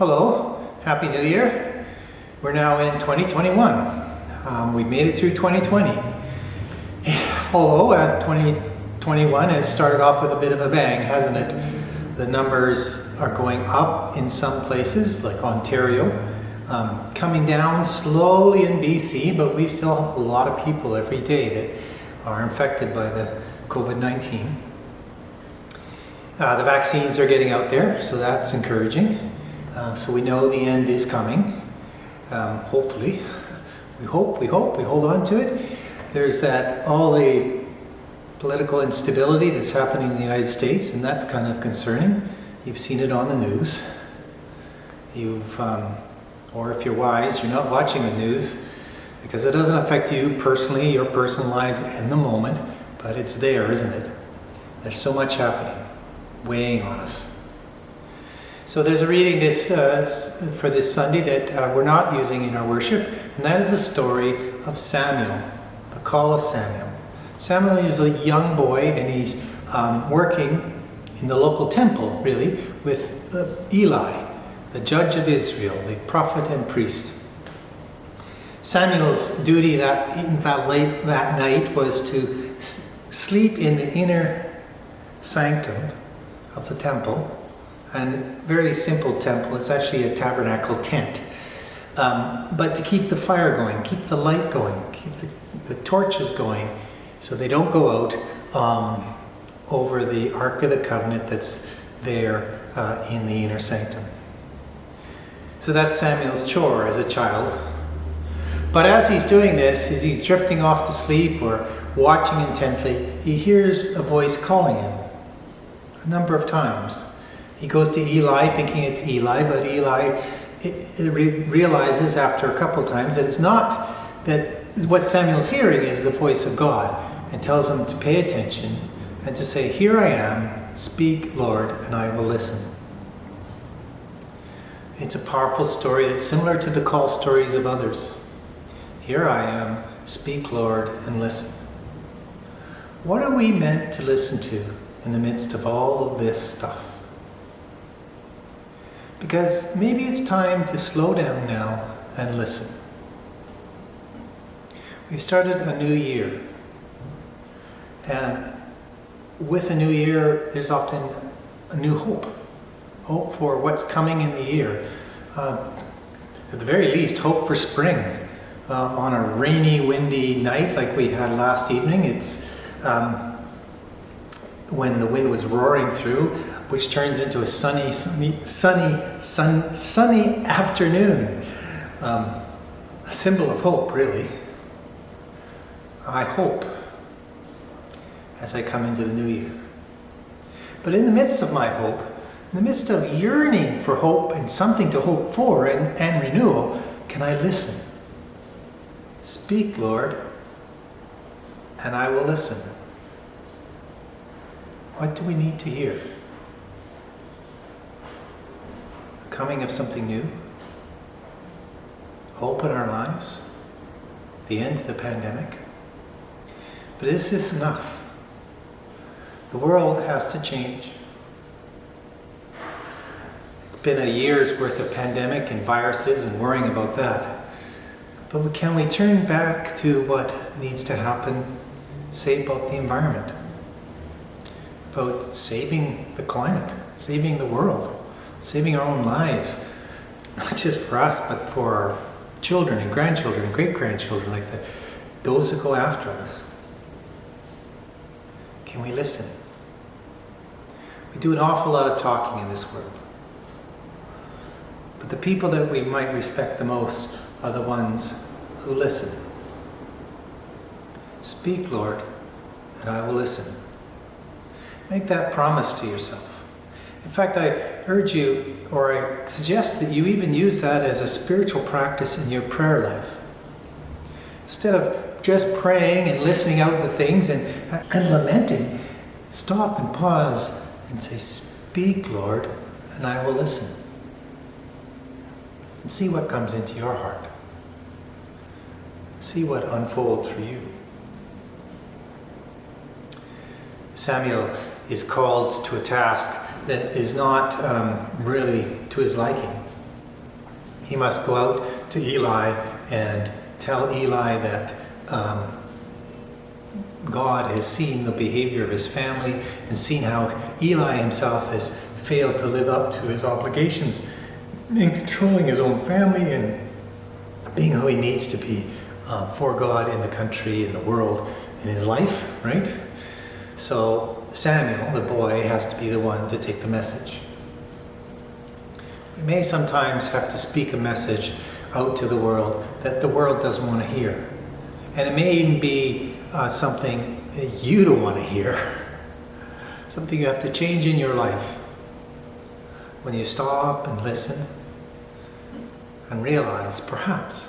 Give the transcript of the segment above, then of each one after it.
Hello, Happy New Year. We're now in 2021. We've made it through 2020. Although 2021 has started off with a bit of a bang, hasn't it? The numbers are going up in some places, like Ontario, coming down slowly in BC, but we still have a lot of people every day that are infected by the COVID-19. The vaccines are getting out there, so that's encouraging. So we know the end is coming. Hopefully, we hold on to it. There's all the political instability that's happening in the United States, and that's kind of concerning. You've seen it on the news. Or if you're wise, you're not watching the news because it doesn't affect you personally, your personal lives in the moment, but it's there, isn't it? There's so much happening, weighing on us. So there's a reading for this Sunday that we're not using in our worship, and that is the story of Samuel, the call of Samuel. Samuel is a young boy, and he's working in the local temple, really, with Eli, the judge of Israel, the prophet and priest. Samuel's duty that night was to sleep in the inner sanctum of the temple. And very simple temple. It's actually a tabernacle tent. But to keep the fire going, keep the light going, keep the torches going, so they don't go out over the Ark of the Covenant that's there in the inner sanctum. So that's Samuel's chore as a child. But as he's doing this, as he's drifting off to sleep or watching intently, he hears a voice calling him a number of times. He goes to Eli thinking it's Eli, but Eli realizes after a couple times that it's not, that what Samuel's hearing is the voice of God, and tells him to pay attention and to say, "Here I am, speak, Lord, and I will listen." It's a powerful story that's similar to the call stories of others. Here I am, speak, Lord, and listen. What are we meant to listen to in the midst of all of this stuff? Because maybe it's time to slow down now and listen. We've started a new year. And with a new year, there's often a new hope. Hope for what's coming in the year. At the very least, hope for spring. On a rainy, windy night like we had last evening, it's when the wind was roaring through, which turns into a sunny afternoon. A symbol of hope, really. I hope as I come into the new year. But in the midst of my hope, in the midst of yearning for hope and something to hope for and renewal, can I listen? Speak, Lord, and I will listen. What do we need to hear? The coming of something new? Hope in our lives? The end to the pandemic? But is this enough? The world has to change. It's been a year's worth of pandemic and viruses and worrying about that. But can we turn back to what needs to happen, say about the environment? About saving the climate, saving the world, saving our own lives, not just for us, but for our children and grandchildren and great-grandchildren, like those who go after us. Can we listen? We do an awful lot of talking in this world. But the people that we might respect the most are the ones who listen. Speak, Lord, and I will listen. Make that promise to yourself. In fact, I urge you, or I suggest that you even use that as a spiritual practice in your prayer life. Instead of just praying and listening out the things and lamenting, stop and pause and say, "Speak, Lord, and I will listen." And see what comes into your heart. See what unfolds for you. Samuel is called to a task that is not really to his liking. He must go out to Eli and tell Eli that God has seen the behavior of his family and seen how Eli himself has failed to live up to his obligations in controlling his own family and being who he needs to be for God in the country, in the world, in his life, right? So Samuel, the boy, has to be the one to take the message. We may sometimes have to speak a message out to the world that the world doesn't want to hear. And it may even be something that you don't want to hear. Something you have to change in your life. When you stop and listen and realize perhaps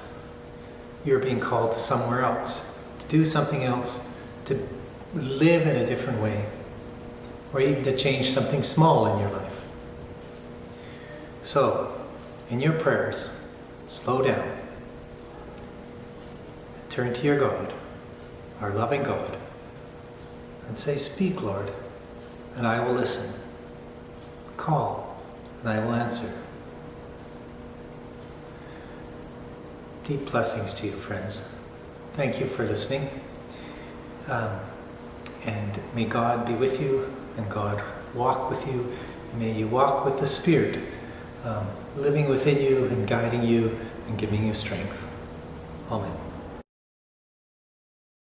you're being called to somewhere else, to do something else, to live in a different way, or even to change something small in your life. So, in your prayers, slow down. Turn to your God, our loving God, and say, "Speak, Lord, and I will listen. Call, and I will answer." Deep blessings to you, friends. Thank you for listening. And may God be with you, and God walk with you, and may you walk with the Spirit, living within you and guiding you and giving you strength. Amen.